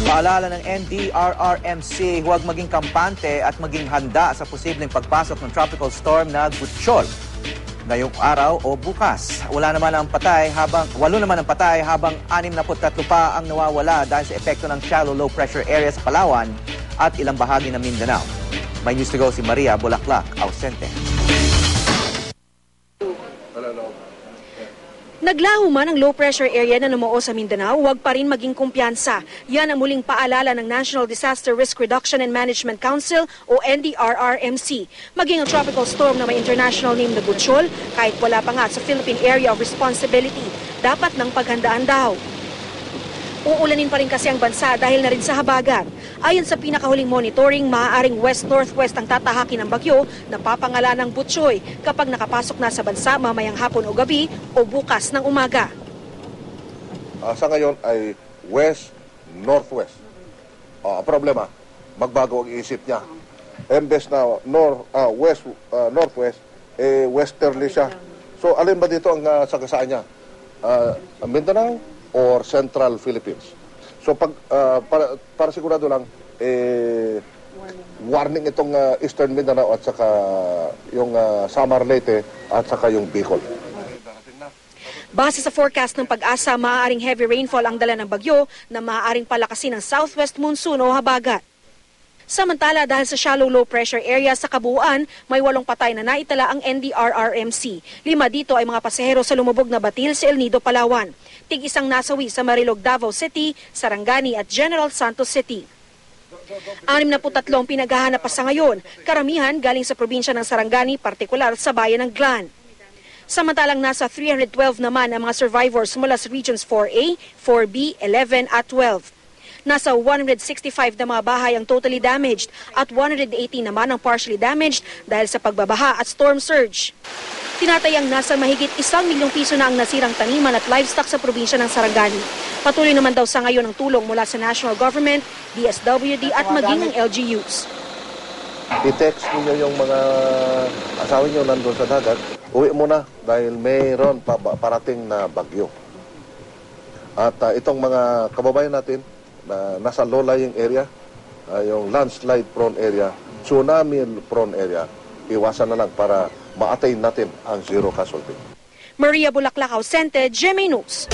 Paalala ng NDRRMC, huwag maging kampante at maging handa sa posibleng pagpasok ng tropical storm na Gutchol ngayong araw o bukas. Walo naman ang patay habang 63 pa ang nawawala dahil sa epekto ng shallow low pressure area sa Palawan at ilang bahagi ng Mindanao. May news to go si Maria Bulaklak, ausente. Naglaho man ang low pressure area na namuo sa Mindanao, huwag pa rin maging kumpiyansa. Yan ang muling paalala ng National Disaster Risk Reduction and Management Council o NDRRMC. Maging ang tropical storm na may international name na Gutchol, kahit wala pa nga sa Philippine Area of Responsibility, dapat nang paghandaan daw. Uulanin pa rin kasi ang bansa dahil na rin sa habagat. Ayon sa pinakahuling monitoring, maaaring west-northwest ang tatahakin ng bagyo na papangalan ng Butchoy kapag nakapasok na sa bansa mamayang hapon o gabi o bukas ng umaga. Sa ngayon ay west-northwest. Ang problema, magbago ang isip niya. Imbes na west-northwest, westerly siya. So alin ba dito ang sagasaan niya? Mindanao or Central Philippines. So para sigurado lang warning itong Eastern Mindanao at saka yung Samar Leyte at saka yung Bicol. Base sa forecast ng Pag-asa, maaaring heavy rainfall ang dala ng bagyo na maaaring palakasin ng southwest monsoon o habagat. Samantala, dahil sa shallow low pressure area sa kabuuan, may 8 patay na naitala ang NDRRMC. 5 dito ay mga pasahero sa lumubog na batil sa El Nido, Palawan. Tig-1 nasawi sa Marilog, Davao City, Sarangani at General Santos City. 63 pinaghahanap pa sa ngayon, karamihan galing sa probinsya ng Sarangani, partikular sa bayan ng Glan. Samantalang nasa 312 naman ang mga survivors mula sa Regions 4A, 4B, 11 at 12. Nasa 165 na mga bahay ang totally damaged at 180 naman ang partially damaged dahil sa pagbabaha at storm surge. Tinatayang nasa mahigit 1 milyong piso na ang nasirang taniman at livestock sa probinsya ng Sarangani. Patuloy naman daw sa ngayon ang tulong mula sa national government, DSWD at maging ng LGUs. I-text niyo yung mga asawa niyo nandun sa dagat, uwi muna dahil mayroon parating na bagyo. At itong mga kababayan natin na nasa low-lying area, yung landslide prone area, tsunami prone area, iwasan na lang para ma-attain natin ang zero casualty. Maria Bulaklak, ausente, GMA News.